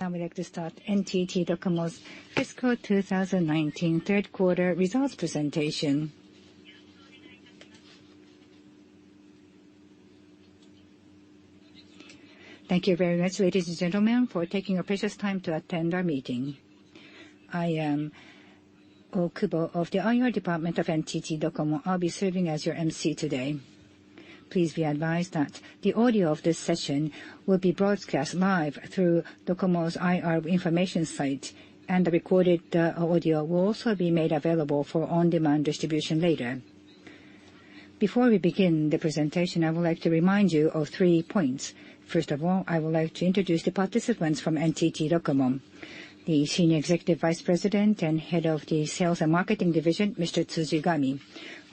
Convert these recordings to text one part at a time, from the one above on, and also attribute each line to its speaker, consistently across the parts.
Speaker 1: Now we'd like to start NTT Docomo's fiscal 2019 third quarter results presentation. Thank you very much, ladies and gentlemen, for taking your precious time to attend our meeting. I am Okubo of the IR department of NTT Docomo. I'll be serving as your MC today. Please be advised that the audio of this session will be broadcast live through Docomo's IR information site, and the recorded audio will also be made available for on-demand distribution later. Before we begin the presentation, I would like to remind you of 3 points. First of all, I would like to introduce the participants from NTT Docomo. The Senior Executive Vice President and Head of the Sales and Marketing Division, Mr. Tsujigami.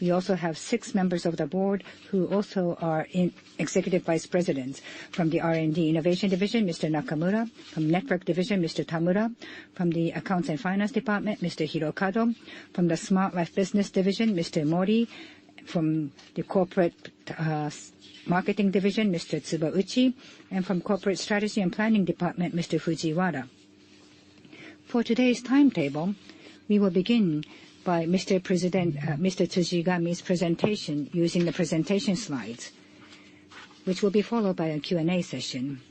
Speaker 1: We also have 6 members of the board who also are Executive Vice Presidents. From the R&D Innovation Division, Mr. Nakamura. From Network Division, Mr. Tamura. From the Accounts and Finance Department, Mr. Hirokado. From the Smart Life Business Division, Mr. Mori. From the Corporate Marketing Division, Mr. Tsubauchi. And from Corporate Strategy and Planning Department, Mr. Fujiwara. For today's timetable, we will begin by Mr. Tsujigami's presentation using the presentation slides, which will be followed by a Q&A session.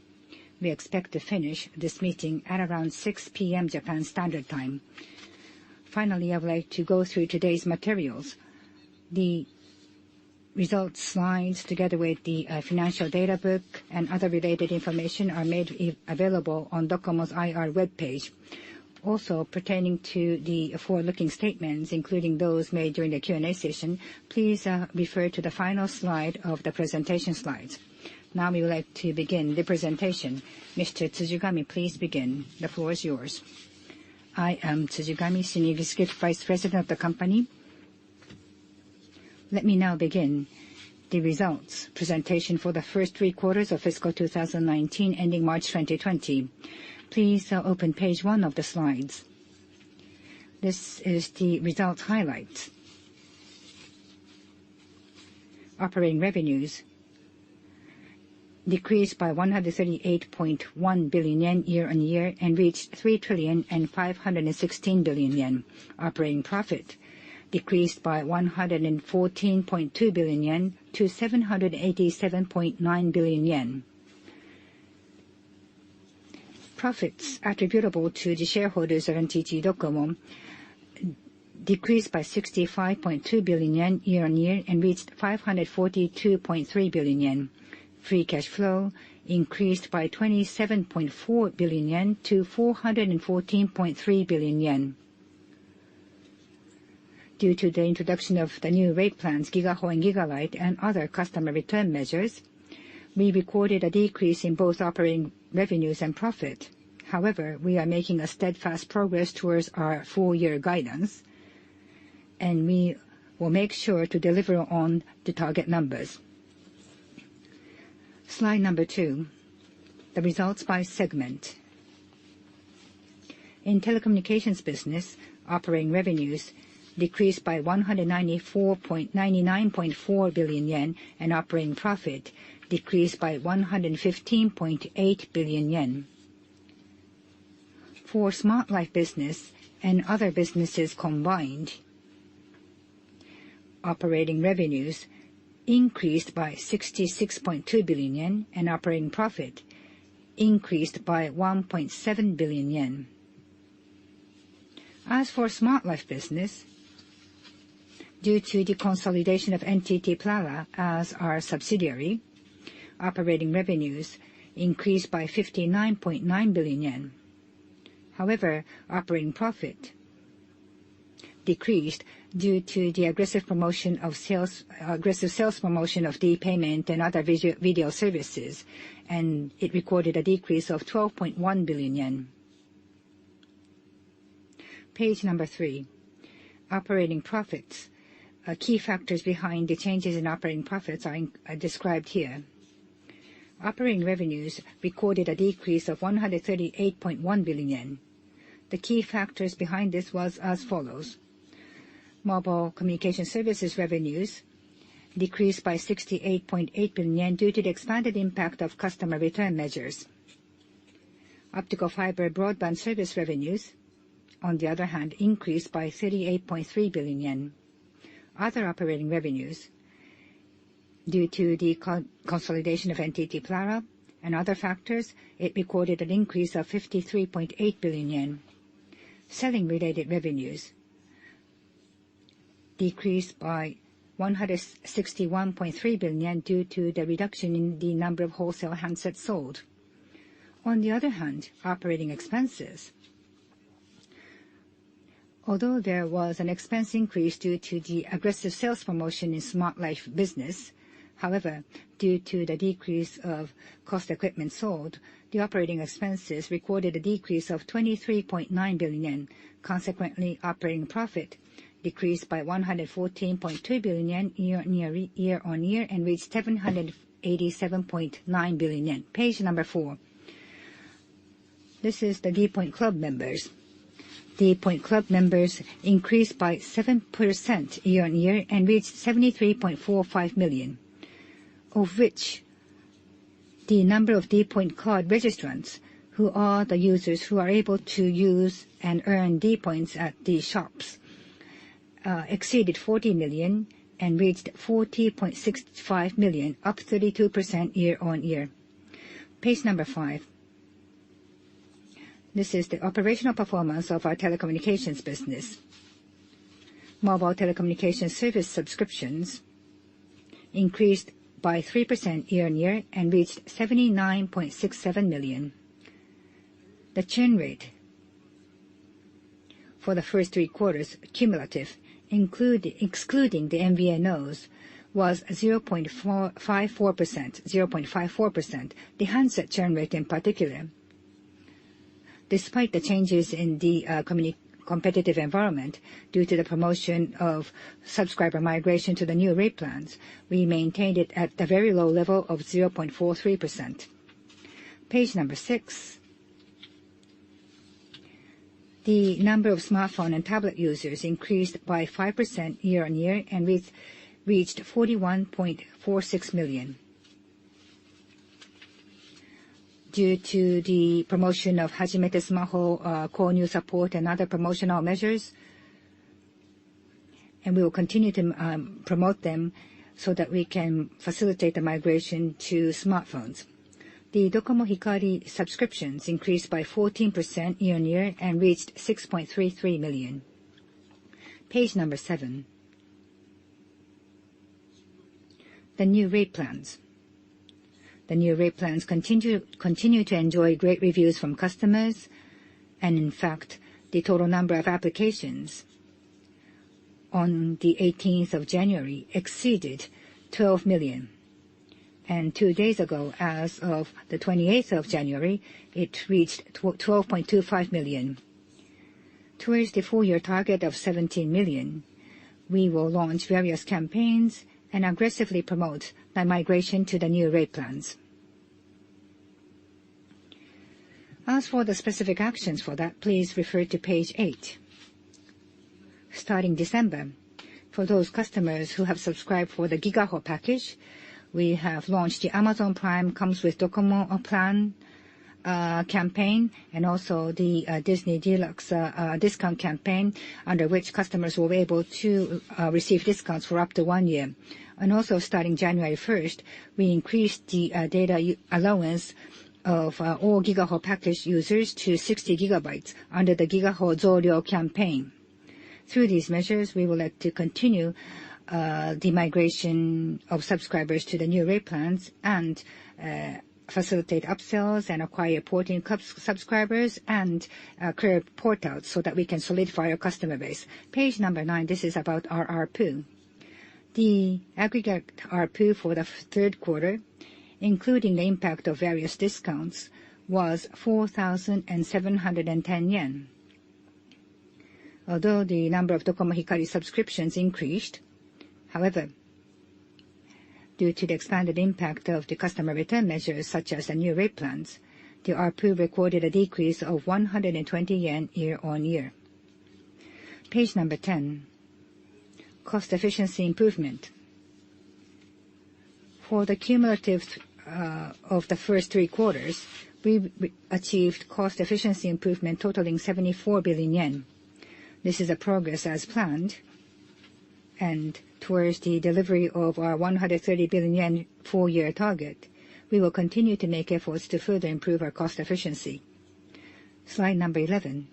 Speaker 1: We expect to finish this meeting at around 6 p.m. Japan Standard Time. Finally, I would like to go through today's materials. The results slides, together with the financial data book and other related information, are made available on Docomo's IR webpage. Also, pertaining to the forward-looking statements, including those made during the Q&A session, please refer to the final slide of the presentation slides. Now we would like to begin the presentation. Mr. Tsujigami, please begin. The floor is yours. I am Tsujigami, Senior Executive Vice President of the company. Let me now begin the results presentation for the first 3 quarters of fiscal 2019 ending March 2020. Please open page 1 of the slides. This is the results highlights. Operating revenues decreased by 138.1 billion yen year-on-year and reached 3,516 billion yen. Operating profit decreased by 114.2 billion yen to 787.9 billion yen. Profits attributable to the shareholders of NTT Docomo decreased by 65.2 billion yen year-on-year and reached 542.3 billion yen. Free cash flow increased by 27.4 billion yen to 414.3 billion yen. Due to the introduction of the new rate plans, Gigaho and Gigalight, and other customer return measures, we recorded a decrease in both operating revenues and profit. However, we are making a steadfast progress towards our full-year guidance, and we will make sure to deliver on the target numbers. Slide number 2, the results by segment. In telecommunications business, operating revenues decreased by 199.4 billion yen, and operating profit decreased by 115.8 billion yen. For Smart Life business and other businesses combined, operating revenues increased by 66.2 billion yen, and operating profit increased by 1.7 billion yen. As for Smart Life business, due to the consolidation of NTT Plala as our subsidiary, operating revenues increased by 59.9 billion yen. However, operating profit decreased due to the aggressive sales promotion of D-payment and other video services, and it recorded a decrease of 12.1 billion yen. Page number 3, operating profits. Key factors behind the changes in operating profits are described here. Operating revenues recorded a decrease of 138.1 billion yen. The key factors behind this was as follows. Mobile communication services revenues decreased by 68.8 billion yen due to the expanded impact of customer return measures. Optical fiber broadband service revenues, on the other hand, increased by 38.3 billion yen. Other operating revenues, due to the consolidation of NTT Clara and other factors, it recorded an increase of 53.8 billion yen. Selling-related revenues decreased by 161.3 billion yen due to the reduction in the number of wholesale handsets sold. On the other hand, operating expenses, although there was an expense increase due to the aggressive sales promotion in Smart Life business, however, due to the decrease of cost equipment sold, the operating expenses recorded a decrease of 23.9 billion yen. Consequently, operating profit decreased by 114.2 billion yen year on year and reached 787.9 billion yen. Page number 4. This is the D-Point Club members. D-Point Club members increased by 7% year on year and reached 73.45 million, of which the number of D-Point card registrants, who are the users who are able to use and earn D-Points at the shops, exceeded 40 million and reached 40.65 million, up 32% year on year. Page number 5. This is the operational performance of our telecommunications business. Mobile telecommunications service subscriptions increased by 3% year on year and reached 79.67 million. The churn rate for the first 3 quarters, cumulative, excluding the MVNOs, was 0.54%. The handset churn rate in particular, despite the changes in the competitive environment due to the promotion of subscriber migration to the new rate plans, we maintained it at the very low level of 0.43%. Page number 6. The number of smartphone and tablet users increased by 5% year on year and reached 41.46 million. Due to the promotion of Hajimete Smaho Konyu support and other promotional measures, and we will continue to promote them so that we can facilitate the migration to smartphones. The Docomo Hikari subscriptions increased by 14% year on year and reached 6.33 million. Page number 7. The new rate plans. The new rate plans continue to enjoy great reviews from customers, and in fact, the total number of applications on the 18th of January exceeded 12 million. And 2 days ago, as of the 28th of January, it reached 12.25 million. Towards the full-year target of 17 million, we will launch various campaigns and aggressively promote the migration to the new rate plans. As for the specific actions for that, please refer to page 8. Starting December, for those customers who have subscribed for the Gigaho package, we have launched the Amazon Prime comes with Docomo plan campaign, and also the Disney Deluxe discount campaign, under which customers will be able to receive discounts for up to 1 year. And also starting January 1st, we increased the data allowance of all Gigaho package users to 60 gigabytes under the Gigaho Zoryo campaign. Through these measures, we would like to continue the migration of subscribers to the new rate plans and facilitate upsells and acquire porting subscribers and curb port-outs so that we can solidify our customer base. Page number 9, this is about our ARPU. The aggregate ARPU for the 3rd quarter, including the impact of various discounts, was 4,710 yen. Although the number of Docomo Hikari subscriptions increased, however, due to the expanded impact of the customer return measures such as the new rate plans, the ARPU recorded a decrease of 120 yen year on year. Page number 10. Cost efficiency improvement. For the cumulative of the first 3 quarters, we achieved cost efficiency improvement totaling 74 billion yen. This is a progress as planned, and towards the delivery of our 130 billion yen full-year target, we will continue to make efforts to further improve our cost efficiency. Slide number 11.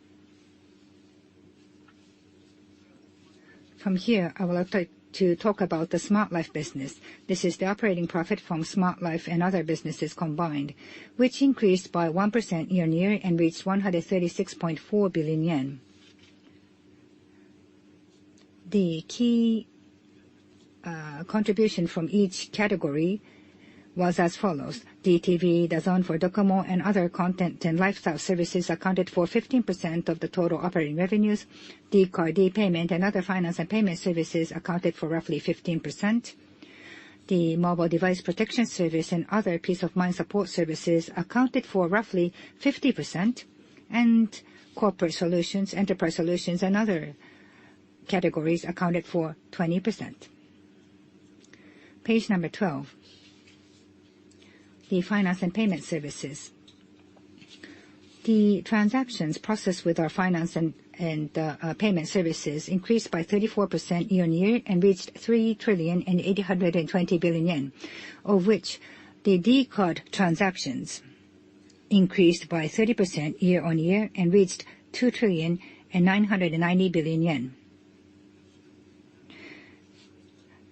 Speaker 1: From here, I would like to talk about the Smart Life business. This is the operating profit from Smart Life and other businesses combined, which increased by 1% year-on-year and reached 136.4 billion yen. The key contribution from each category was as follows. DTV, DAZN for Docomo, and other content and lifestyle services accounted for 15% of the total operating revenues. D-Card, D-Payment, and other finance and payment services accounted for roughly 15%. The mobile device protection service and other peace of mind support services accounted for roughly 50%, and corporate solutions, enterprise solutions, and other categories accounted for 20%. Page number 12. The finance and payment services. The transactions processed with our finance and payment services increased by 34% year-on-year and reached 3,820 billion yen, of which the D-Card transactions increased by 30% year-on-year and reached 2,990 billion yen.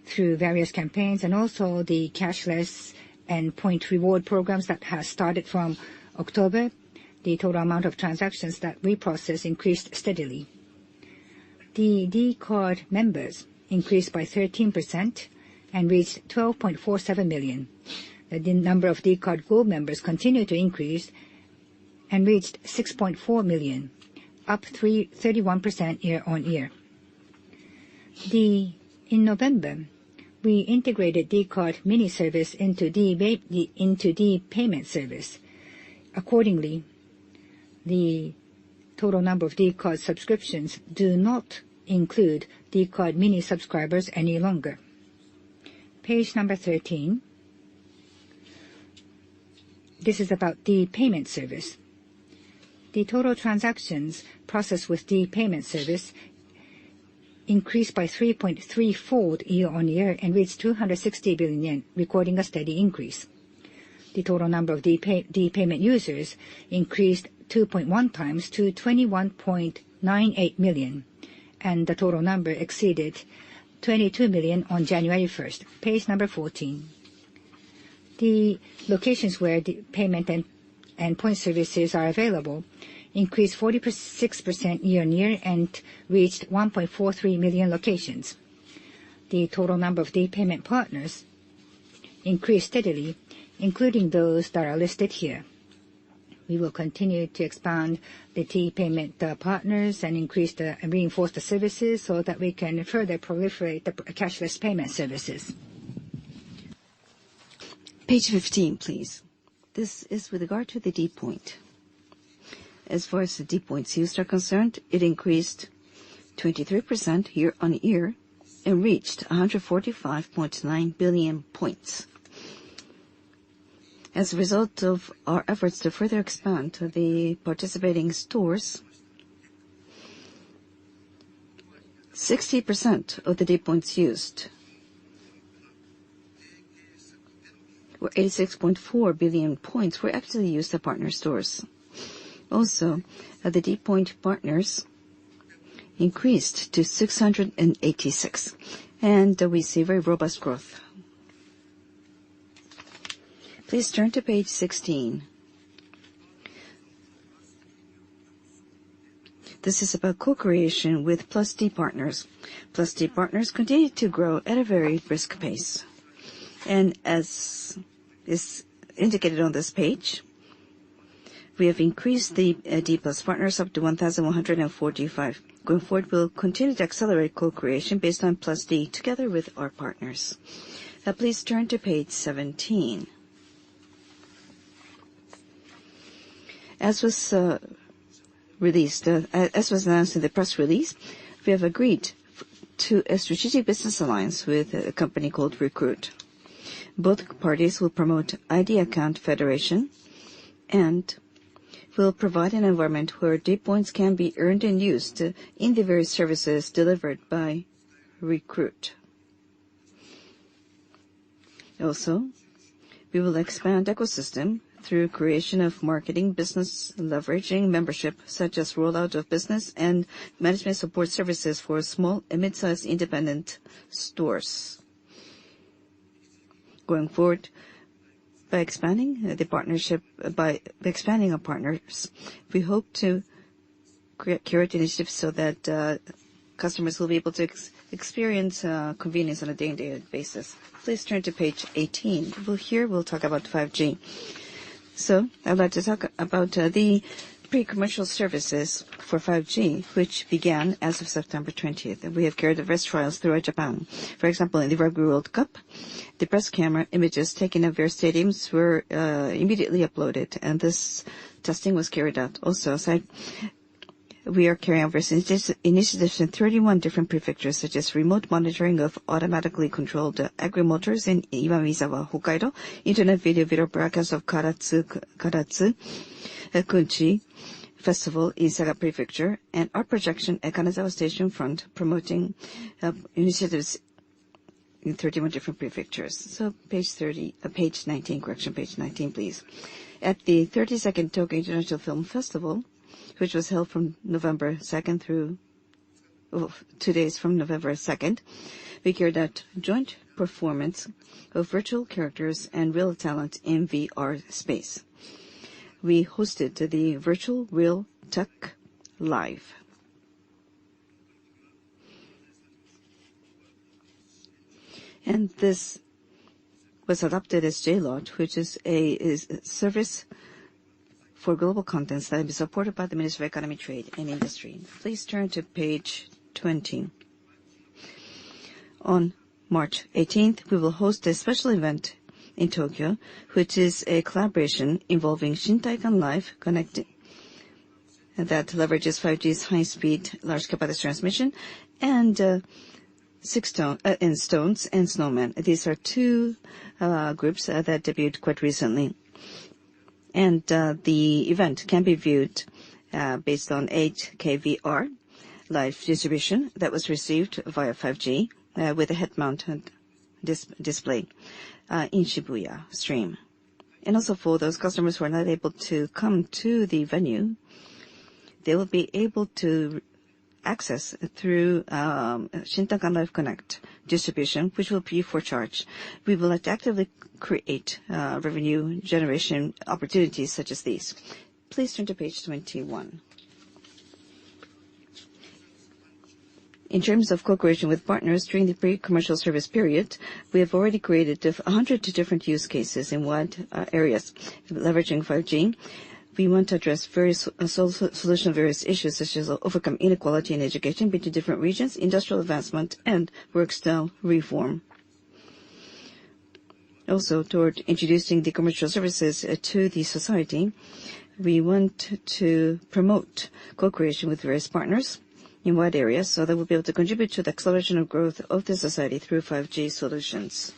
Speaker 1: Through various campaigns and also the cashless and point reward programs that has started from October, the total amount of transactions that we process increased steadily. The D-Card members increased by 13% and reached 12.47 million. The number of D-Card Gold members continued to increase and reached 6.4 million, up 31% year-on-year. In November, we integrated D-Card mini service into D-Payment service. Accordingly, the total number of D-Card subscriptions do not include D-Card mini subscribers any longer. Page number 13. This is about D-Payment service. The total transactions processed with D-Payment service increased by 3.3-fold year-on-year and reached 260 billion yen, recording a steady increase. The total number of D-Payment users increased 2.1 times to 21.98 million, and the total number exceeded 22 million on January 1st. Page number 14. The locations where the payment and point services are available increased 46% year-on-year and reached 1.43 million locations. The total number of D-Payment partners increased steadily, including those that are listed here. We will continue to expand the D-Payment partners and reinforce the services so that we can further proliferate the cashless payment services.
Speaker 2: Page 15, please. This is with regard to the D-Point. As far as the D-Points used are concerned, it increased 23% year-on-year and reached 145.9 billion points. As a result of our efforts to further expand the participating stores, 60% of the D-Points used, or 86.4 billion points, were actually used at partner stores. Also, the D-Point partners increased to 686, and we see very robust growth. Please turn to page 16. This is about co-creation with Plus D partners. Plus D partners continue to grow at a very brisk pace. And as is indicated on this page, we have increased the D Plus partners up to 1,145. Going forward, we'll continue to accelerate co-creation based on Plus D together with our partners. Now please turn to page 17. As was announced in the press release, we have agreed to a strategic business alliance with a company called Recruit. Both parties will promote ID account federation and will provide an environment where D points can be earned and used in the various services delivered by Recruit. Also, we will expand ecosystem through creation of marketing business leveraging membership, such as rollout of business and management support services for small and mid-sized independent stores. Going forward, by expanding our partners, we hope to curate initiatives so that customers will be able to experience convenience on a day-to-day basis. Please turn to page 18. Here we'll talk about 5G. So I'd like to talk about the pre-commercial services for 5G, which began as of September 20th. We have carried out various trials throughout Japan. For example, in the Rugby World Cup, the press camera images taken at various stadiums were immediately uploaded, and this testing was carried out. Also, we are carrying out various initiatives in 31 different prefectures, such as remote monitoring of automatically controlled agri-motors in Iwamizawa, Hokkaido, internet video broadcast of Karatsu Kunchi Festival in Saga Prefecture, and art projection at Kanazawa Station Front, promoting initiatives in 31 different prefectures. So page 19, page 19, please. At the 32nd Tokyo International Film Festival, which was held from November 2nd through 2 days from November 2nd, we carried out joint performance of virtual characters and real talent in VR space. We hosted the virtual Real Tech Live. And this was adopted as JLOT, which is a service for global contents that will be supported by the Ministry of Economy, Trade and Industry. Please turn to page 20. On March 18th, we will host a special event in Tokyo, which is a collaboration involving Shintaikan Live Connecting that leverages 5G's high-speed, large capacity transmission, and Stones and Snowman. These are two groups that debuted quite recently. And the event can be viewed based on 8K VR live distribution that was received via 5G with a head-mounted display in Shibuya stream. And also for those customers who are not able to come to the venue, they will be able to access through Shintankan Live Connect distribution, which will be for charge. We will like to actively create revenue generation opportunities such as these. Please turn to page 21. In terms of co-creation with partners during the pre-commercial service period, we have already created 100 different use cases in wide areas. Leveraging 5G, we want to address various solution of various issues, such as overcome inequality in education between different regions, industrial advancement, and work-style reform. Also, toward introducing the commercial services to the society, we want to promote co-creation with various partners in wide areas so that we'll be able to contribute to the acceleration of growth of the society through 5G solutions.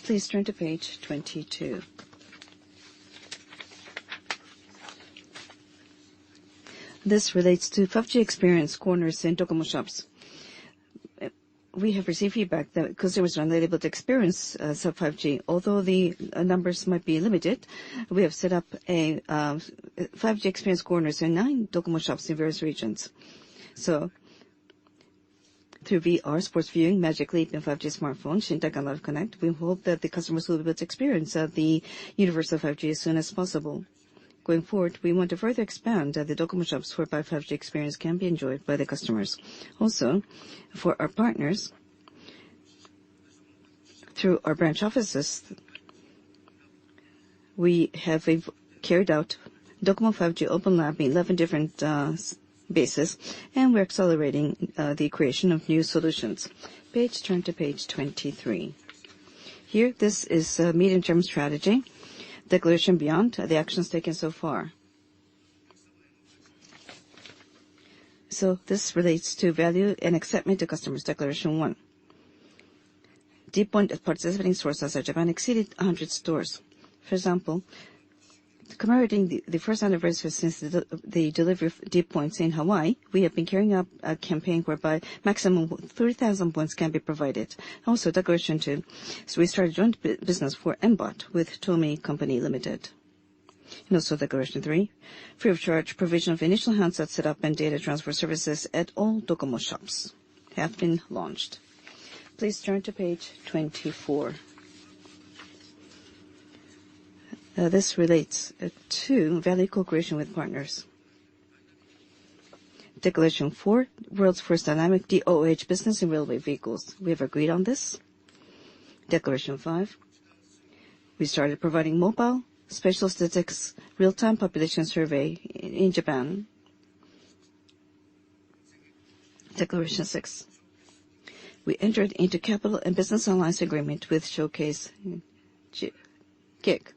Speaker 2: Please turn to page 22. This relates to 5G experience corners in Docomo shops. We have received feedback that consumers are not able to experience sub-5G. Although the numbers might be limited, we have set up a 5G experience corners in 9 Docomo shops in various regions. So, through VR, sports viewing, Magic Leap, and 5G smartphone, Shintankan Live Connect, we hope that the customers will be able to experience the universe of 5G as soon as possible. Going forward, we want to further expand the Docomo shops whereby 5G experience can be enjoyed by the customers. Also, for our partners, through our branch offices, we have carried out Docomo 5G Open Lab in 11 different bases, and we're accelerating the creation of new solutions. Turn to page 23. Here, this is a medium-term strategy. Declaration beyond the actions taken so far. So this relates to value and acceptance to customers. Declaration 1. D point at participating stores outside Japan exceeded 100 stores. For example, commemorating the first anniversary since the delivery of deep points in Hawaii, we have been carrying out a campaign whereby maximum 30,000 points can be provided. Also, Declaration 2. So we started joint business for MBOT with Tomy Company Limited. And also Declaration 3. Free of charge provision of initial handset setup and data transfer services at all Docomo shops have been launched. Please turn to page 24. This relates to value co-creation with partners. Declaration 4, world's first dynamic DOH business in railway vehicles. We have agreed on this. Declaration 5, we started providing mobile spatial statistics real-time population survey in Japan. Declaration 6, we entered into capital and business alliance agreement with Showcase GIG.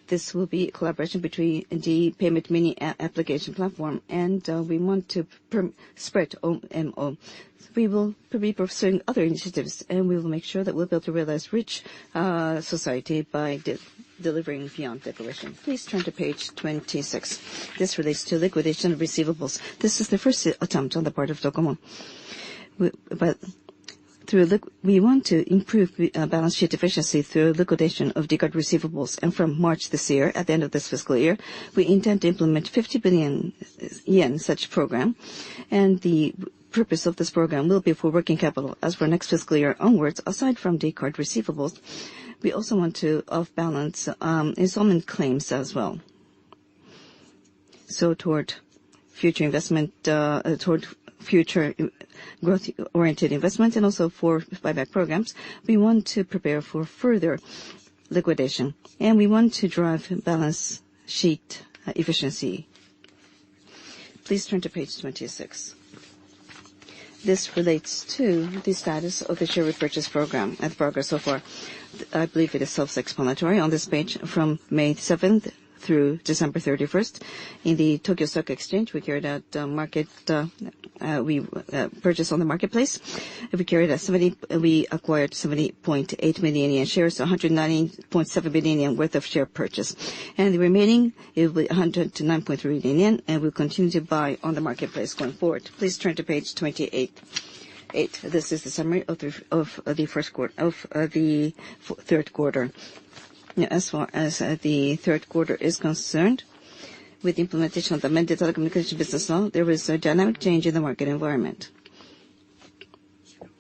Speaker 2: This will be a collaboration between the payment mini application platform, and we want to spread OMO. We will be pursuing other initiatives, and we will make sure that we'll be able to realize rich society by delivering beyond declaration. Please turn to page 26. This relates to liquidation of receivables. This is the first attempt on the part of Docomo. We want to improve balance sheet efficiency through liquidation of decard receivables. And from March this year, at the end of this fiscal year, we intend to implement 50 billion yen such program. And the purpose of this program will be for working capital. As for next fiscal year onwards, aside from decard receivables, we also want to off-balance installment claims as well. So toward future investment, toward future growth-oriented investment, and also for buyback programs, we want to prepare for further liquidation, and we want to drive balance sheet efficiency. Please turn to page 26. This relates to the status of the share repurchase program and progress so far. I believe it is self-explanatory on this page. From May 7th through December 31st, in the Tokyo Stock Exchange, we carried out we purchased on the marketplace. We acquired 70.8 million yen shares, 190.7 billion yen worth of share purchase. And the remaining, it will be 109.3 billion yen, and we'll continue to buy on the marketplace going forward. Please turn to page 28. This is the summary of the first quarter, of the third quarter. As far as the third quarter is concerned, with the implementation of the amended telecommunication business law, there was a dynamic change in the market environment.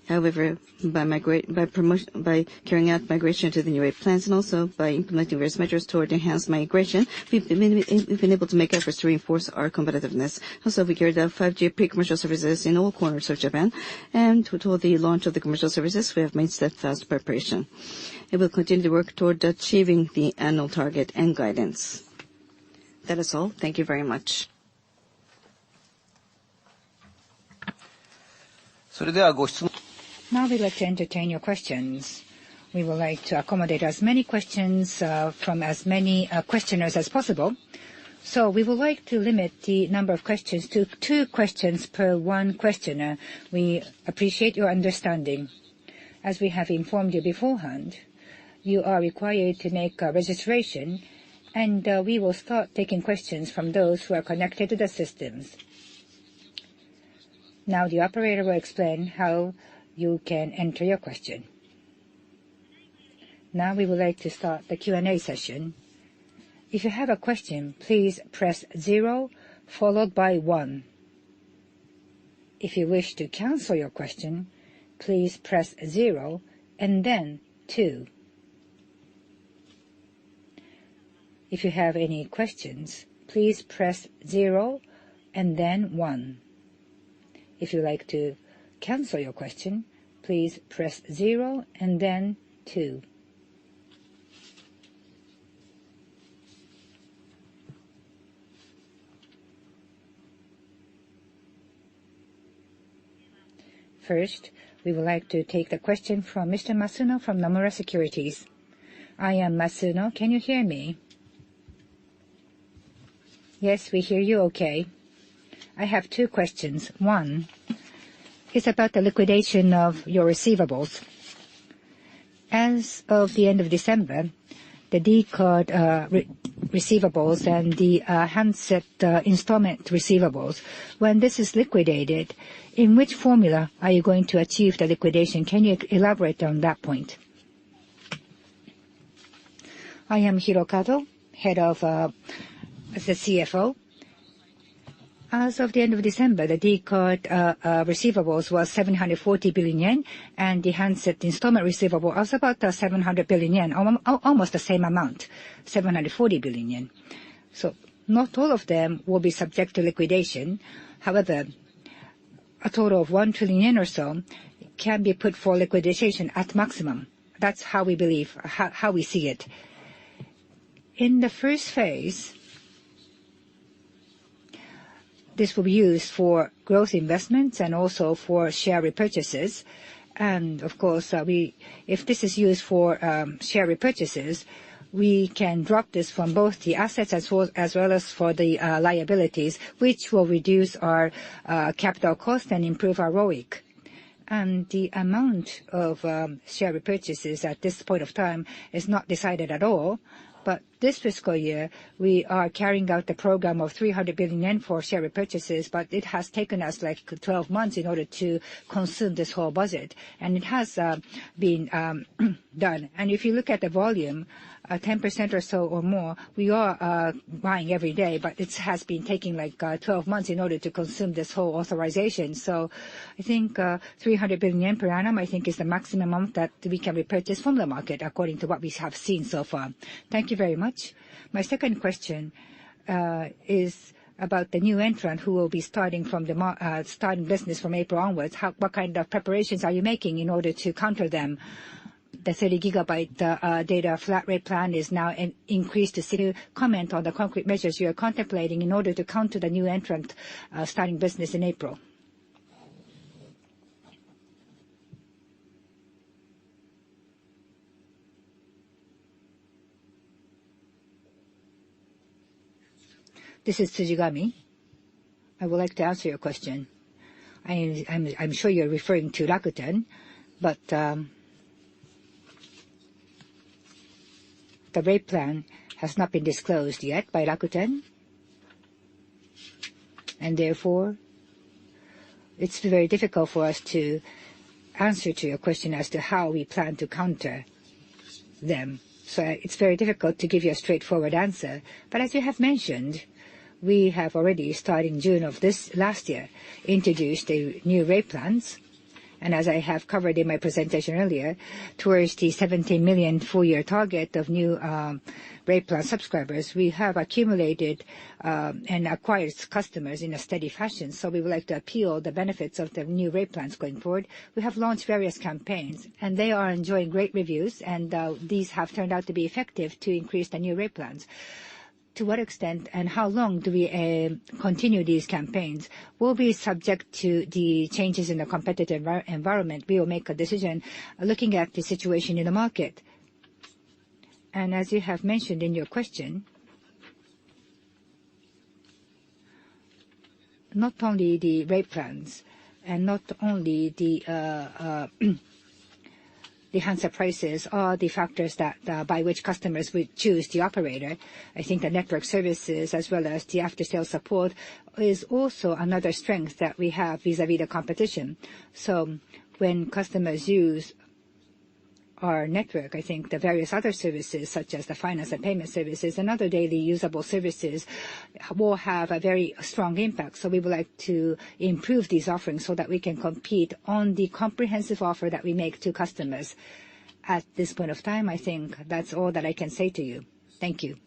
Speaker 2: However, by carrying out migration to the new rate plans and also by implementing various measures toward enhanced migration, we've been able to make efforts to reinforce our competitiveness. Also, we carried out 5G pre-commercial services in all corners of Japan, and toward the launch of the commercial services, we have made steadfast preparation. It will continue to work toward achieving the annual target and guidance. That is all. Thank you very much.
Speaker 1: Now we'd like to entertain your questions. We would like to accommodate as many questions from as many questioners as possible. So we would like to limit the number of questions to 2 questions per one questioner. We appreciate your understanding. As we have informed you beforehand, you are required to make a registration, and we will start taking questions from those who are connected to the systems. Now the operator will explain how you can enter your question. Now we would like to start the Q&A session. If you have a question, please press 0 followed by 1. If you wish to cancel your question, please press 0 and then 2. If you have any questions, please press 0 and then 1. If you like to cancel your question, please press 0 and then 2. First, we would like to take the question from Mr. Masuno from Nomura Securities. I am Masuno. Can you hear me? Yes, we hear you okay. I have 2 questions. One is about the liquidation of your receivables. As of the end of December, the D-card receivables and the handset installment receivables, when this is liquidated, in which formula are you going to achieve the liquidation? Can you elaborate on that point? I am Hirokado, head of the CFO. As of the end of December, the D-card receivables was 740 billion yen, and the handset installment receivable was about 700 billion yen, almost the same amount, 740 billion yen. So not all of them will be subject to liquidation. However, a total of 1 trillion yen or so can be put for liquidation at maximum. That's how we believe, how we see it. In the first phase, this will be used for growth investments and also for share repurchases. And of course, if this is used for share repurchases, we can drop this from both the assets as well as for the liabilities, which will reduce our capital cost and improve our ROIC. And the amount of share repurchases at this point of time is not decided at all. But this fiscal year, we are carrying out the program of 300 billion yen for share repurchases, but it has taken us like 12 months in order to consume this whole budget. And it has been done. And if you look at the volume, 10% or so or more, we are buying every day, but it has been taking like 12 months in order to consume this whole authorization. So I think 300 billion yen per annum, I think, is the maximum amount that we can repurchase from the market according to what we have seen so far. Thank you very much. My second question is about the new entrant who will be starting from the starting business from April onwards. What kind of preparations are you making in order to counter them? The 30 gigabyte data flat rate plan is now increased to 60. Comment on the concrete measures you are contemplating in order to counter the new entrant starting business in April. This is Tsujigami. I would like to answer your question. I'm sure you're referring to Rakuten, but the rate plan has not been disclosed yet by Rakuten, and therefore it's very difficult for us to answer to your question as to how we plan to counter them. So it's very difficult to give you a straightforward answer. But as you have mentioned, we have already, starting June of this last year, introduced the new rate plans. And as I have covered in my presentation earlier, towards the 17 million full-year target of new rate plan subscribers, we have accumulated and acquired customers in a steady fashion. So we would like to appeal the benefits of the new rate plans going forward. We have launched various campaigns, and they are enjoying great reviews, and these have turned out to be effective to increase the new rate plans. To what extent and how long do we continue these campaigns will be subject to the changes in the competitive environment. We will make a decision looking at the situation in the market. And as you have mentioned in your question, not only the rate plans and not only the handset prices are the factors that by which customers would choose the operator. I think the network services as well as the after-sales support is also another strength that we have vis-à-vis the competition. So when customers use our network, I think the various other services such as the finance and payment services and other daily usable services will have a very strong impact. So we would like to improve these offerings so that we can compete on the comprehensive offer that we make to customers. At this point of time, I think that's all that I can say to you. Thank you.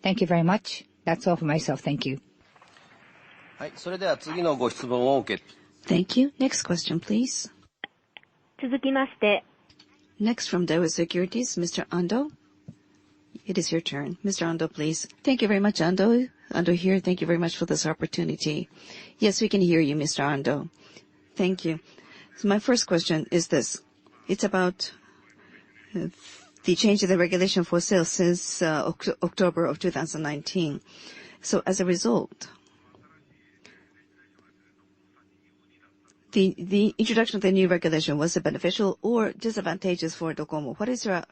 Speaker 1: Thank you very much. That's all for myself. Thank you.
Speaker 2: Thank you. Next question, please. Next from Daiwa Securities, Mr. Ando. It is your turn. Mr. Ando, please. Thank you very much, Ando. Ando here. Thank you very much for this opportunity. Yes, we can hear you, Mr. Ando. Thank you. So my first question is this. It's about the change in the regulation for sales since October of 2019. So as a result, the introduction of the new regulation, was it beneficial or disadvantageous for Docomo? What is your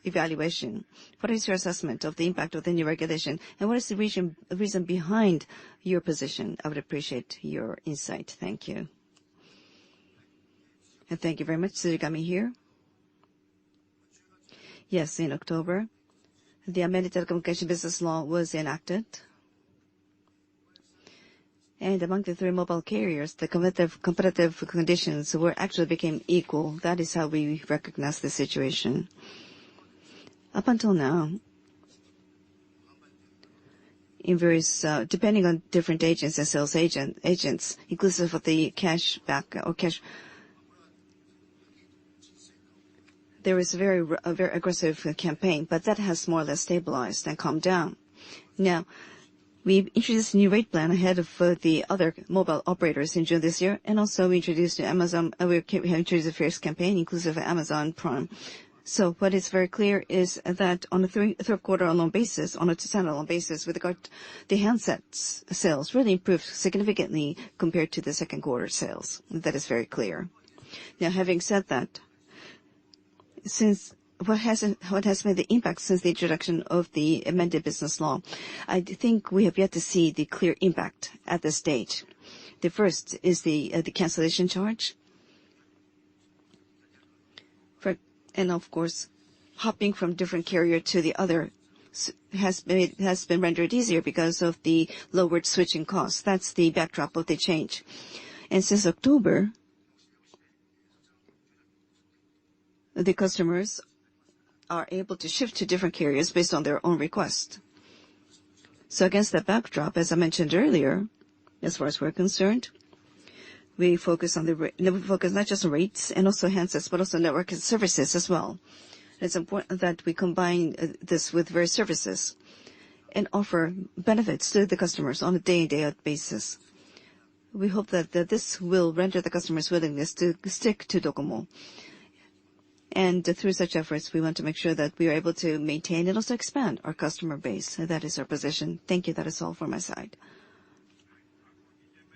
Speaker 2: evaluation? What is your assessment of the impact of the new regulation? And what is the reason behind your position? I would appreciate your insight. Thank you. And thank you very much. Suzugami here. Yes, in October, the amended telecommunication business law was enacted. And among the three mobile carriers, the competitive conditions were actually became equal. That is how we recognize the situation. Up until now, in various, depending on different agents and sales agents, inclusive of the cash back or cash, there was a very aggressive campaign, but that has more or less stabilized and calmed down. Now, we introduced a new rate plan ahead of the other mobile operators in June this year, and also we introduced Amazon. We have introduced a first campaign inclusive of Amazon Prime. So what is very clear is that on a third quarter alone basis, on a standalone basis, with regard to the handsets sales, really improved significantly compared to the second quarter sales. That is very clear. Now, having said that, since what has been the impact since the introduction of the amended business law, I think we have yet to see the clear impact at this stage. The first is the cancellation charge. And of course, hopping from different carrier to the other has been rendered easier because of the lowered switching costs. That's the backdrop of the change. And since October, the customers are able to shift to different carriers based on their own request. So against that backdrop, as I mentioned earlier, as far as we're concerned, we focus on not just on rates and also handsets, but also network and services as well. It's important that we combine this with various services and offer benefits to the customers on a day-in-day-out basis. We hope that this will render the customers' willingness to stick to Docomo. And through such efforts, we want to make sure that we are able to maintain and also expand our customer base. That is our position. Thank you. That is all from my side.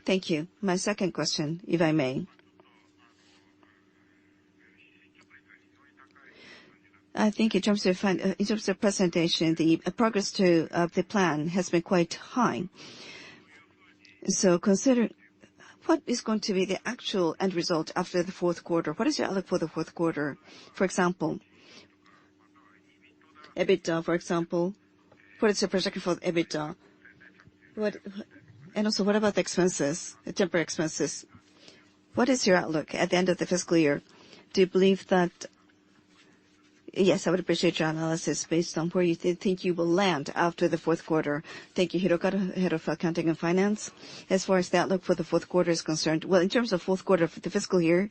Speaker 2: Thank you. My second question, if I may. I think in terms of presentation, the progress to the plan has been quite high. So consider what is going to be the actual end result after the fourth quarter. What is your outlook for the fourth quarter? For example, EBITDA, for example. What is your projection for EBITDA? And also, what about the expenses, the temporary expenses? What is your outlook at the end of the fiscal year? Do you believe that? Yes, I would appreciate your analysis based on where you think you will land after the fourth quarter. Thank you, Hirokata, Head of Accounting and Finance. As far as the outlook for the fourth quarter is concerned, well, in terms of fourth quarter for the fiscal year,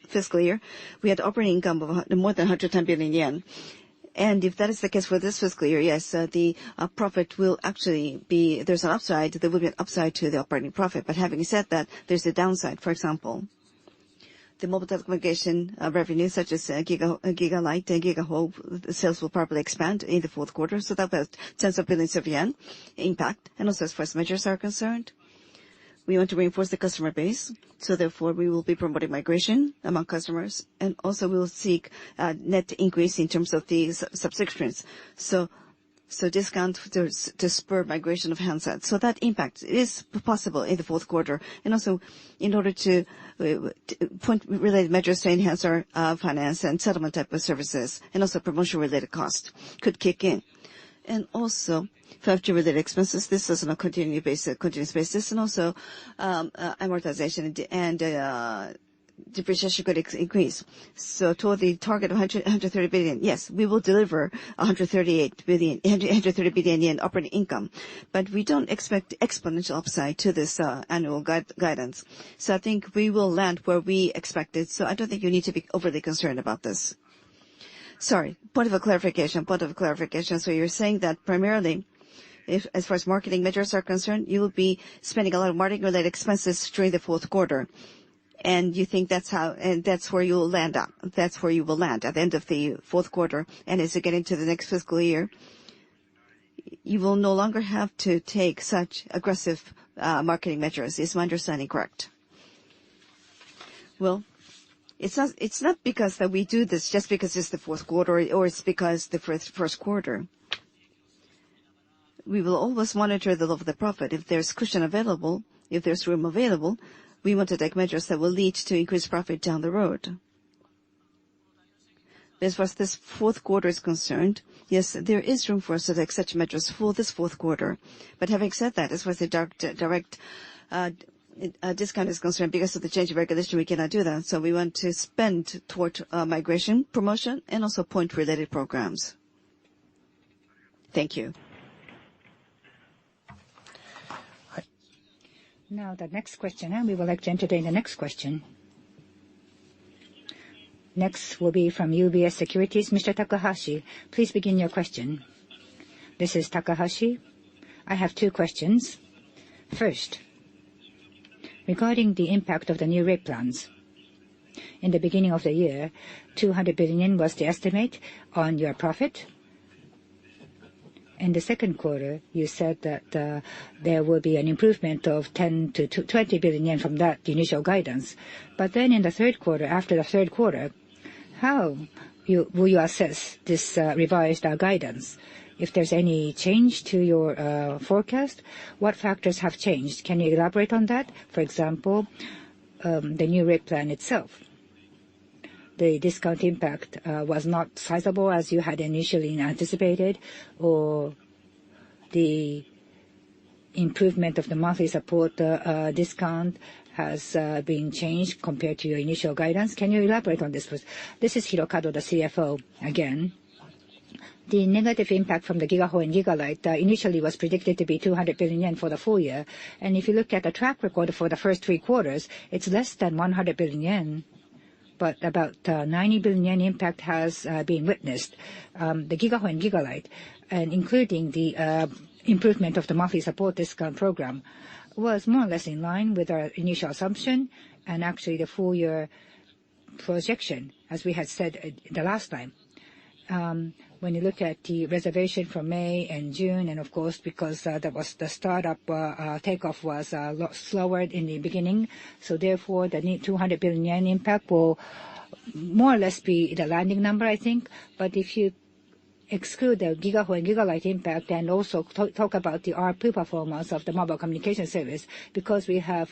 Speaker 2: fiscal year, we had operating income of more than 110 billion yen. And if that is the case for this fiscal year, yes, the profit will actually be, there's an upside, there will be an upside to the operating profit. But having said that, there's a downside. For example, the mobile telecommunication revenue, such as Gigalite and Gigaho, sales will probably expand in the fourth quarter. So that will tens of billions of yen impact. And also as far as measures are concerned, we want to reinforce the customer base. So therefore, we will be promoting migration among customers. And also we will seek net increase in terms of the subscriptions. So discount to spur migration of handsets. So that impact is possible in the fourth quarter. And also, in order to point-related measures to enhance our finance and settlement type of services, and also promotion-related cost could kick in. And also, 5G-related expenses, this is on a continuous basis, and also amortization and depreciation could increase. So toward the target of 130 billion, yes, we will deliver 130 billion yen operating income. But we don't expect exponential upside to this annual guidance. So I think we will land where we expected. So I don't think you need to be overly concerned about this. Sorry, point of clarification. So you're saying that primarily, as far as marketing measures are concerned, you will be spending a lot of marketing-related expenses during the fourth quarter. And you think that's where you will land at. That's where you will land at the end of the fourth quarter. And as you get into the next fiscal year, you will no longer have to take such aggressive marketing measures. Is my understanding correct? Well, it's not because that we do this just because it's the fourth quarter or it's because the first quarter. We will always monitor the level of the profit. If there's cushion available, if there's room available, we want to take measures that will lead to increased profit down the road. As far as this fourth quarter is concerned, yes, there is room for us to take such measures for this fourth quarter. But having said that, as far as the direct discount is concerned, because of the change of regulation, we cannot do that. So we want to spend toward migration, promotion, and also point-related programs. Thank you.
Speaker 1: Now the next question, and we would like to entertain the next question. Next will be from UBS Securities, Mr. Takahashi. Please begin your question. This is Takahashi. I have two questions. First, regarding the impact of the new rate plans. In the beginning of the year, 200 billion was the estimate on your profit. In the second quarter, you said that there will be an improvement of 10 to 20 billion yen from that initial guidance. But then in the third quarter, after the third quarter, how will you assess this revised guidance? If there's any change to your forecast, what factors have changed? Can you elaborate on that? For example, the new rate plan itself. The discount impact was not sizable as you had initially anticipated, or the improvement of the monthly support discount has been changed compared to your initial guidance. Can you elaborate on this, please? This is Hirokado, the CFO, again. The negative impact from the Gigaho and Gigalight initially was predicted to be 200 billion yen for the full year. And if you look at the track record for the first 3 quarters, it's less than 100 billion yen. But about 90 billion yen impact has been witnessed. The Gigaho and Gigalight, and including the improvement of the monthly support discount program, was more or less in line with our initial assumption, and actually the full year projection, as we had said the last time. When you look at the reservation from May and June, and of course because that was the startup takeoff was a lot slower in the beginning, so therefore the 200 billion yen impact will more or less be the landing number, I think. But if you exclude the Gigaho and Gigalight impact and also talk about the ARPU performance of the mobile communication service, because we have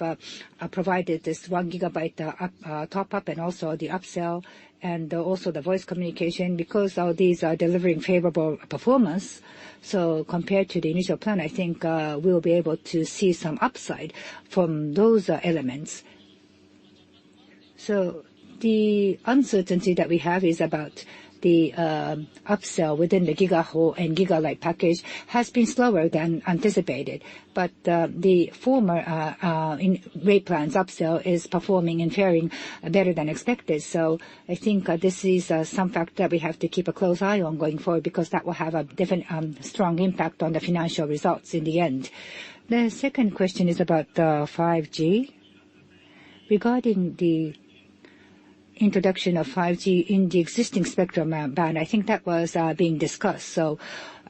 Speaker 1: provided this 1 gigabyte top-up and also the upsell and also the voice communication, because all these are delivering favorable performance. So compared to the initial plan, I think we'll be able to see some upside from those elements. So the uncertainty that we have is about the upsell within the Gigaho and Gigalight package has been slower than anticipated. But the former rate plans upsell is performing and faring better than expected. So I think this is some factor that we have to keep a close eye on going forward, because that will have a different strong impact on the financial results in the end. The second question is about 5G. Regarding the introduction of 5G in the existing spectrum band, I think that was being discussed. So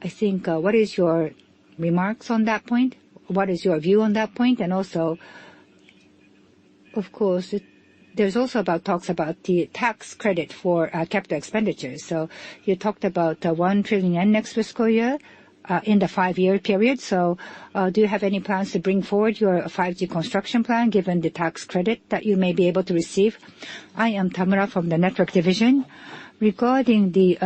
Speaker 1: I think what is your remarks on that point? What is your view on that point? And also, of course, there's also talks about the tax credit for capital expenditures. So you talked about 1 trillion yen next fiscal year in the 5-year period. So do you have any plans to bring forward your 5G construction plan given the tax credit that you may be able to receive? I am Tamura from the Network Division. Regarding the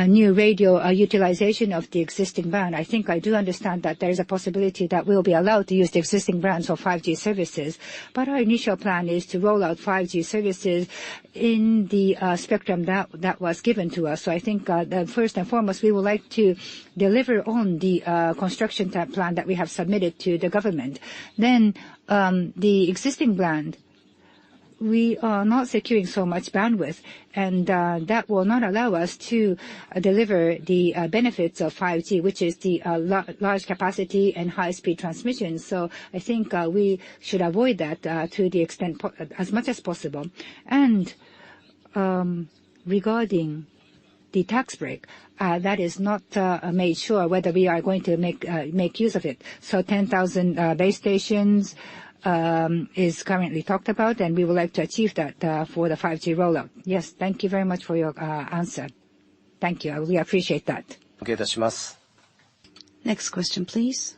Speaker 1: new radio utilization of the existing band, I think I do understand that there is a possibility that we'll be allowed to use the existing bands for 5G services. But our initial plan is to roll out 5G services in the spectrum that was given to us. So I think first and foremost, we would like to deliver on the construction plan that we have submitted to the government. Then the existing band, we are not securing so much bandwidth, and that will not allow us to deliver the benefits of 5G, which is the large capacity and high-speed transmission. So I think we should avoid that to the extent as much as possible. And regarding the tax break, that is not made sure whether we are going to make use of it. So 10,000 base stations is currently talked about, and we would like to achieve that for the 5G rollout. Yes, thank you very much for your answer. Thank you. I really appreciate that.
Speaker 2: Next question, please.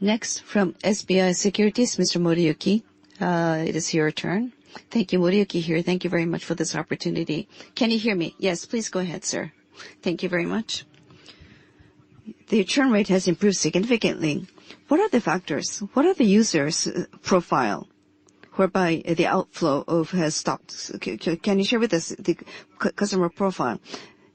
Speaker 2: Next, from SBI Securities, Mr. Moriyuki. It is your turn. Thank you, Moriyuki here. Thank you very much for this opportunity. Can you hear me? Yes, please go ahead, sir. Thank you very much. The churn rate has improved significantly. What are the factors? What are the users' profile whereby the outflow has stopped? Can you share with us the customer profile?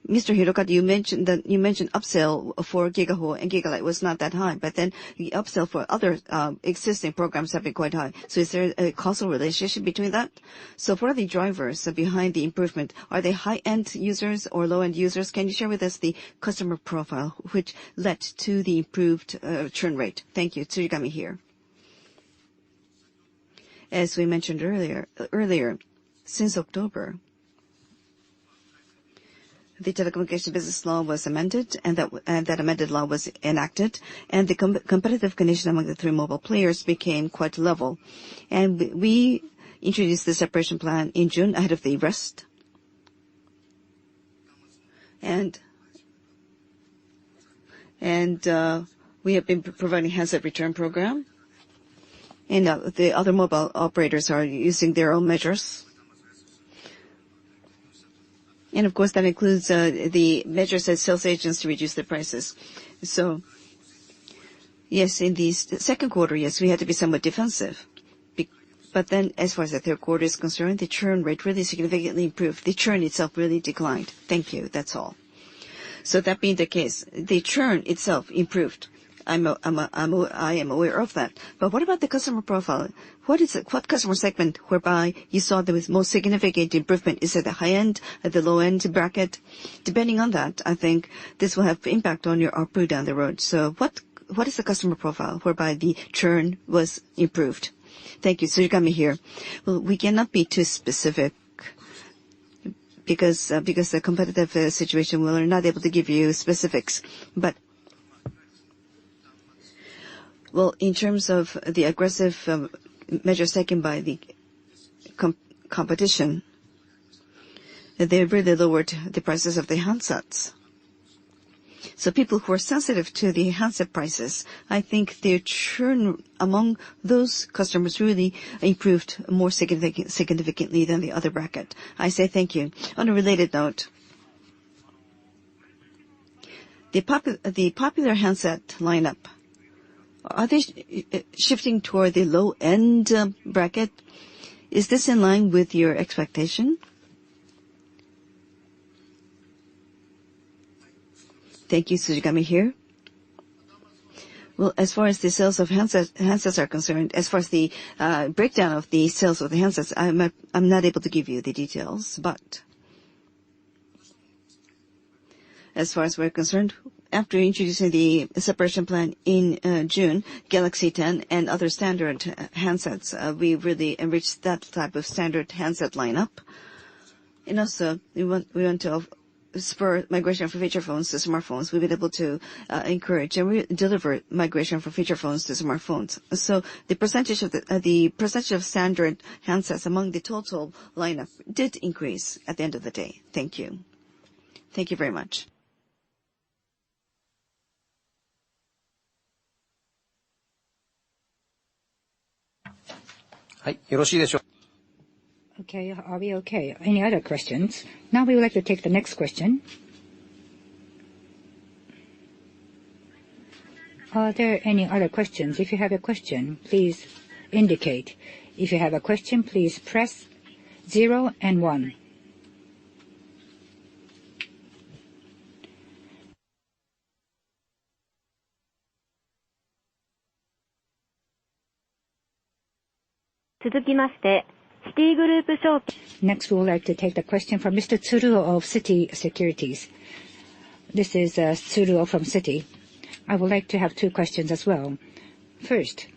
Speaker 2: Mr. Hirokata, you mentioned upsell for Gigaho and Gigalite was not that high, but then the upsell for other existing programs have been quite high. So is there a causal relationship between that? So what are the drivers behind the improvement? Are they high-end users or low-end users? Can you share with us the customer profile which led to the improved churn rate? Thank you. Tsurigami here. As we mentioned earlier, since October, the telecommunication business law was amended, and that amended law was enacted, and the competitive condition among the three mobile players became quite level. And we introduced the separation plan in June ahead of the rest. And we have been providing handset return program, and the other mobile operators are using their own measures. And of course, that includes the measures that sales agents to reduce the prices. So, yes, in the second quarter, yes, we had to be somewhat defensive. But then, as far as the third quarter is concerned, the churn rate really significantly improved. The churn itself really declined. Thank you. That's all. So that being the case, the churn itself improved. I am aware of that. But what about the customer profile? What customer segment whereby you saw the most significant improvement? Is it the high end, the low end bracket? Depending on that, I think this will have impact on your ARPU down the road. So what is the customer profile whereby the churn was improved? Thank you. Tsurigami here. Well, we cannot be too specific because the competitive situation, we're not able to give you specifics. But well, in terms of the aggressive measures taken by the competition, they really lowered the prices of the handsets. So people who are sensitive to the handset prices, I think their churn among those customers really improved more significantly than the other bracket. I say thank you. On a related note, the popular handset lineup, are they shifting toward the low-end bracket? Is this in line with your expectation? Thank you, Tsurigami here. Well, as far as the sales of handsets are concerned, as far as the breakdown of the sales of the handsets, I'm not able to give you the details. But as far as we're concerned, after introducing the separation plan in June, Galaxy 10 and other standard handsets, we really enriched that type of standard handset lineup. And also, we want to spur migration from feature phones to smartphones. We've been able to encourage and deliver migration from feature phones to smartphones. So the percentage of standard handsets among the total lineup did increase at the end of the day. Thank you. Thank you very much.
Speaker 1: Okay, are we okay? Any other questions? Now we would like to take the next question. Are there any other questions? If you have a question, please indicate. If you have a question, please press 0 and 1. Next, we would like to take the question from Mr. Tsuruo of Citi Securities. This is Tsuruo from Citi. I would like to have two questions as well. First,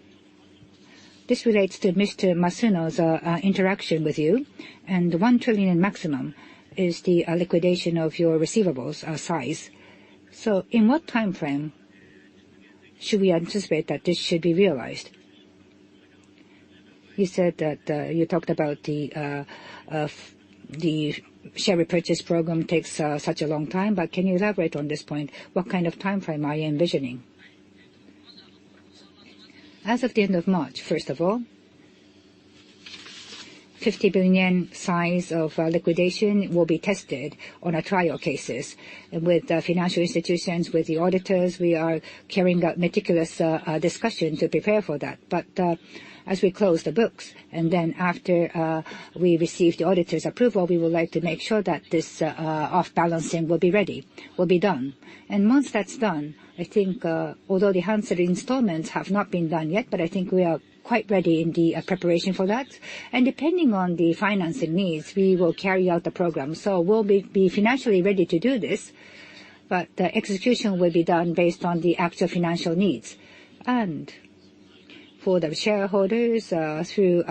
Speaker 1: this relates to Mr. Masuno's interaction with you, and 1 trillion maximum is the liquidation of your receivables size. So in what time frame should we anticipate that this should be realized? You said that you talked about the share repurchase program takes such a long time, but can you elaborate on this point? What kind of time frame are you envisioning? As of the end of March, first of all, 50 billion yen size of liquidation will be tested on a trial cases. With financial institutions, with the auditors, we are carrying out meticulous discussion to prepare for that. But as we close the books, and then after we receive the auditor's approval, we would like to make sure that this off-balancing will be ready, will be done. And once that's done, I think although the handset installments have not been done yet, but I think we are quite ready in the preparation for that. And depending on the financing needs, we will carry out the program. So we'll be financially ready to do this, but the execution will be done based on the actual financial needs. And for the shareholders, through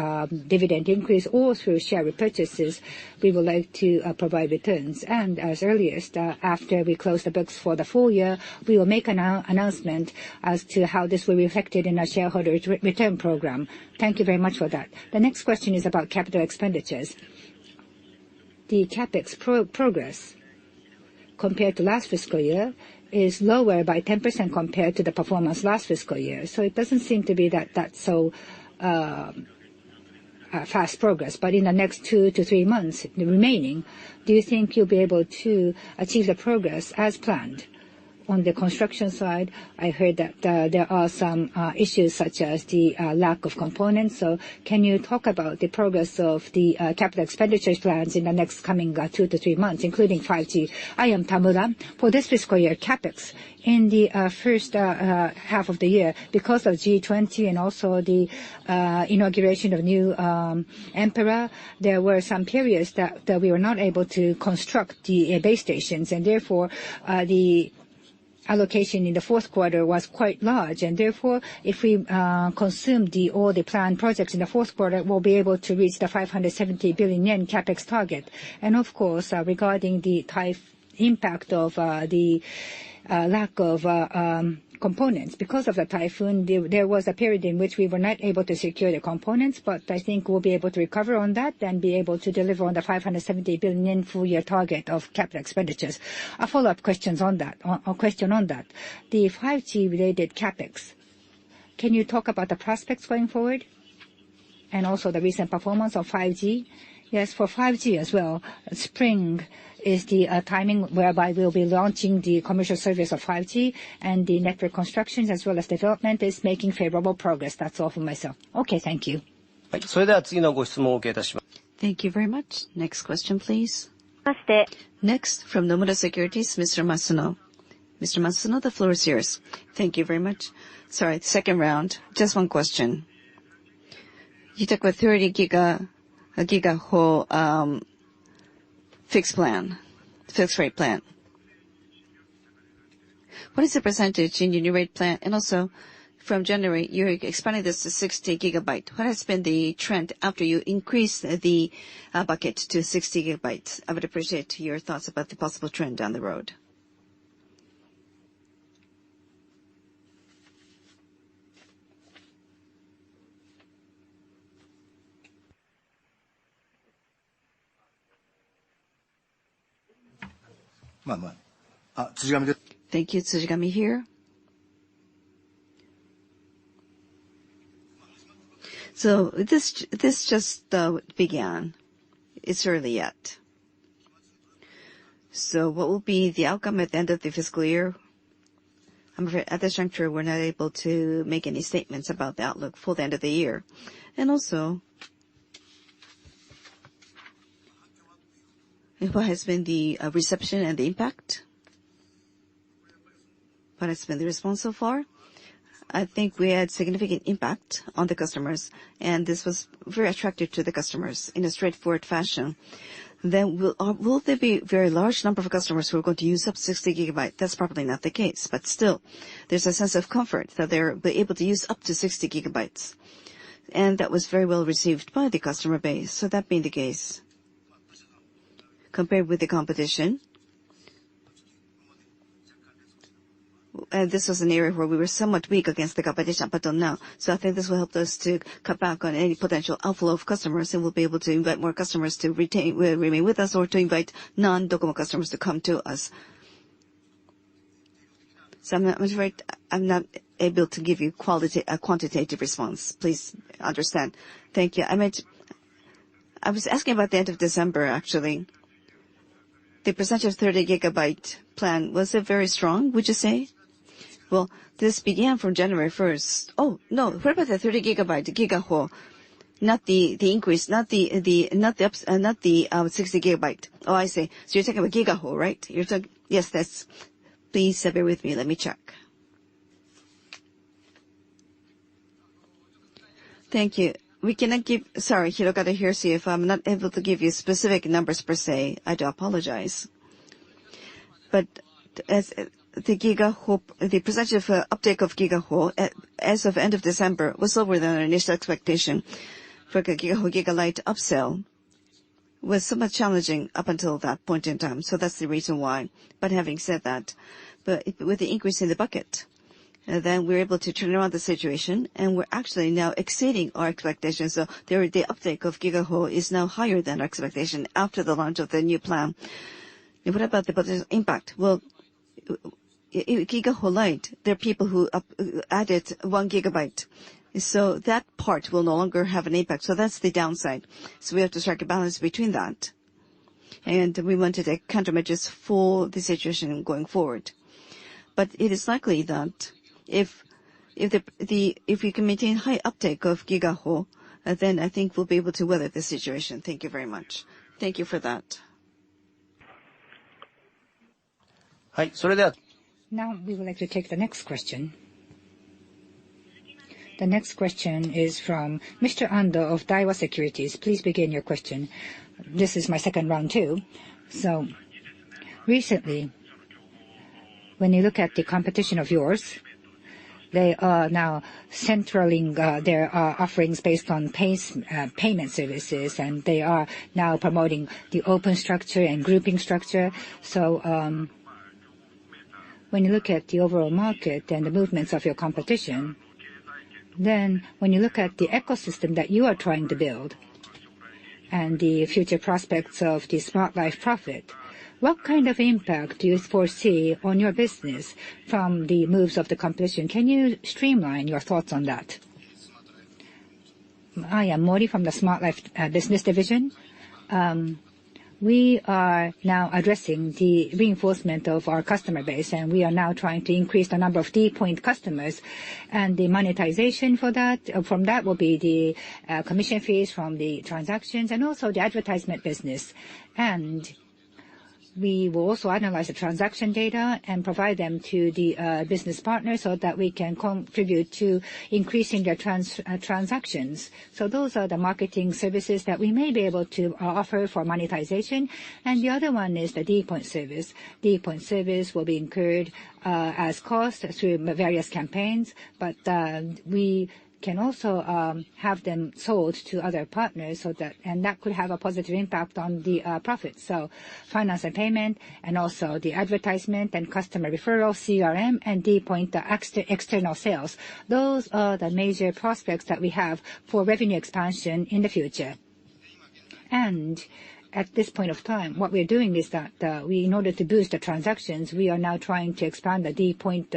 Speaker 1: dividend increase or through share repurchases, we would like to provide returns. And as earliest, after we close the books for the full year, we will make an announcement as to how this will be reflected in our shareholder return program. Thank you very much for that. The next question is about capital expenditures. The CapEx progress compared to last fiscal year is lower by 10% compared to the performance last fiscal year. So it doesn't seem to be that's so fast progress. But in the next 2 to 3 months, the remaining, do you think you'll be able to achieve the progress as planned? On the construction side, I heard that there are some issues such as the lack of components. So can you talk about the progress of the capital expenditures plans in the next coming 2 to 3 months, including 5G? I am Tamura. For this fiscal year, CapEx in the first half of the year, because of G20 and also the inauguration of new emperor, there were some periods that we were not able to construct the base stations, and therefore the allocation in the fourth quarter was quite large, and therefore if we consume all the planned projects in the fourth quarter, we'll be able to reach the 570 billion yen capex target. And of course, regarding the impact of the lack of components, because of the typhoon, there was a period in which we were not able to secure the components, but I think we'll be able to recover on that and be able to deliver on the 570 billion yen full year target of capital expenditures. A follow-up question on that. The 5G related capex. Can you talk about the prospects going forward? And also the recent performance of 5G? Yes, for 5G as well, spring is the timing whereby we'll be launching the commercial service of 5G, and the network constructions as well as development is making favorable progress. That's all for myself. Okay, thank you.
Speaker 2: Thank you very much. Next question, please. Next, from Nomura Securities, Mr. Masuno. Mr. Masuno, the floor is yours. Thank you very much. Sorry, second round. Just one question. You talk about 30 giga whole fixed rate plan. What is the percentage in your new rate plan? And also, from January, you're expanding this to 60 gigabyte. What has been the trend after you increase the bucket to 60 gigabytes? I would appreciate your thoughts about the possible trend down the road. Thank you, Tsujigami here. So this just began. It's early yet. So what will be the outcome at the end of the fiscal year? I'm afraid at this juncture we're not able to make any statements about the outlook for the end of the year. And also, what has been the reception and the impact? What has been the response so far? I think we had significant impact on the customers, and this was very attractive to the customers in a straightforward fashion. Then will there be a very large number of customers who are going to use up 60 gigabyte? That's probably not the case, but still, there's a sense of comfort that they're able to use up to 60 gigabytes. And that was very well received by the customer base. So that being the case, compared with the competition, this was an area where we were somewhat weak against the competition up until now. So I think this will help us to cut back on any potential outflow of customers, and we'll be able to invite more customers to remain with us, or to invite non-Docomo customers to come to us. So I'm afraid I'm not able to give you a quantitative response. Please understand. Thank you. I was asking about the end of December, actually. The percentage of 30 gigabyte plan, was it very strong, would you say? Well, this began from January 1st. Oh, no, what about the 30 gigabyte, gigaho? Not the increase, not the 60 gigabyte. Oh, I see. So you're talking about gigaho, right? Yes, please bear with me. Let me check. Thank you. We cannot sorry, Hirokata here, CFO, I'm not able to give you specific numbers per se. I do apologize. But as the percentage of uptake of gigaho as of end of December was lower than our initial expectation. For gigaho gigalite upsell was somewhat challenging up until that point in time. So that's the reason why. But having said that, with the increase in the bucket, then we're able to turn around the situation, and we're actually now exceeding our expectations. So the uptake of gigaho is now higher than our expectation after the launch of the new plan. And what about the potential impact? Well, gigaho light, there are people who added 1 gigabyte. So that part will no longer have an impact. So that's the downside. So we have to strike a balance between that. And we want to take countermeasures for the situation going forward. But it is likely that if we can maintain high uptake of gigaho, then I think we'll be able to weather the situation. Thank you very much. Thank you for that.
Speaker 1: Now we would like to take the next question. The next question is from Mr. Ando of Daiwa Securities. Please begin your question. This is my second round too. So recently, when you look at the competition of yours, they are now centering their offerings based on payment services, and they are now promoting the open structure and grouping structure. So when you look at the overall market and the movements of your competition, then when you look at the ecosystem that you are trying to build and the future prospects of the Smart Life profit, what kind of impact do you foresee on your business from the moves of the competition? Can you streamline your thoughts on that? I am Mori from the Smart Life Business Division. We are now addressing the reinforcement of our customer base, and we are now trying to increase the number of D-point customers. And the monetization from that will be the commission fees from the transactions and also the advertisement business. And we will also analyze the transaction data and provide them to the business partners so that we can contribute to increasing their transactions. So those are the marketing services that we may be able to offer for monetization. And the other one is the D-point service. D-point service will be incurred as cost through various campaigns, but we can also have them sold to other partners, and that could have a positive impact on the profit. So finance and payment, and also the advertisement and customer referral, CRM, and D-point external sales. Those are the major prospects that we have for revenue expansion in the future. And at this point of time, what we're doing is that in order to boost the transactions, we are now trying to expand the D-Point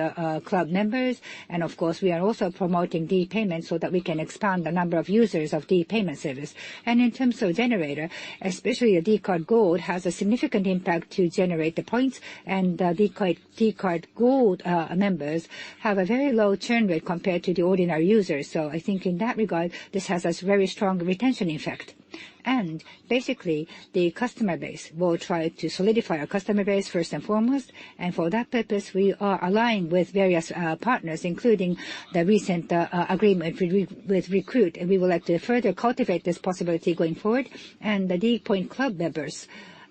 Speaker 1: Club members. And of course, we are also promoting D-Payment so that we can expand the number of users of D-Payment service. And in terms of generator, especially the D-Card Gold has a significant impact to generate the points. And D-Card Gold members have a very low churn rate compared to the ordinary users. So I think in that regard, this has a very strong retention effect. And basically, the customer base will try to solidify our customer base first and foremost. And for that purpose, we are aligned with various partners, including the recent agreement with Recruit. And we would like to further cultivate this possibility going forward. And the D-Point Club members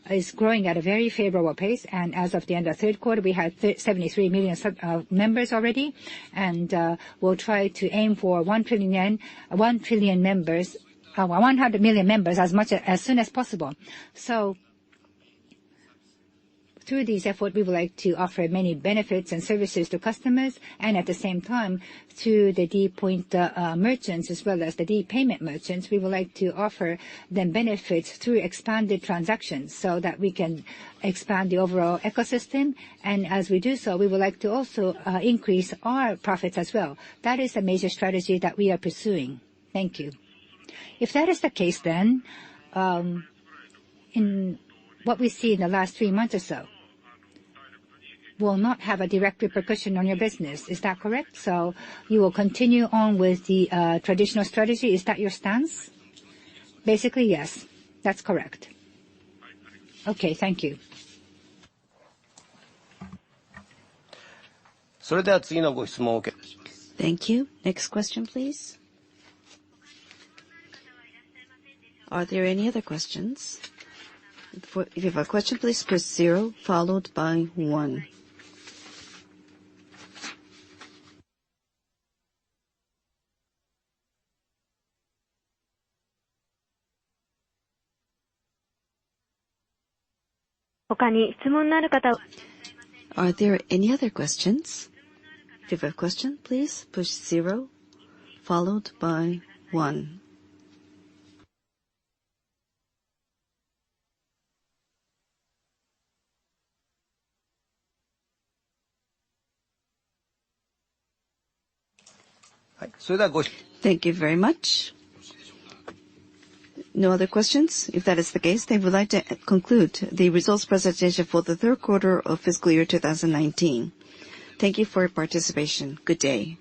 Speaker 1: is growing at a very favorable pace. And as of the end of third quarter, we had 73 million members already. And we'll try to aim for 1 trillion members. 100 million members as soon as possible. So through these efforts, we would like to offer many benefits and services to customers, and at the same time, through the D-point merchants as well as the D-payment merchants, we would like to offer them benefits through expanded transactions so that we can expand the overall ecosystem. And as we do so, we would like to also increase our profits as well. That is a major strategy that we are pursuing. Thank you. If that is the case, then in what we see in the last 3 months or so will not have a direct repercussion on your business. Is that correct? So you will continue on with the traditional strategy. Is that your stance? Basically, yes. That's correct. Okay, thank you.
Speaker 2: Thank you. Next question, please. Are there any other questions? If you have a question, please press 0 followed by 1. Are there any other questions? If you have a question, please push 0 followed by 1. Thank you very much. No other questions? If that is the case, then we would like to conclude the results presentation for the third quarter of fiscal year 2019. Thank you for your participation. Good day.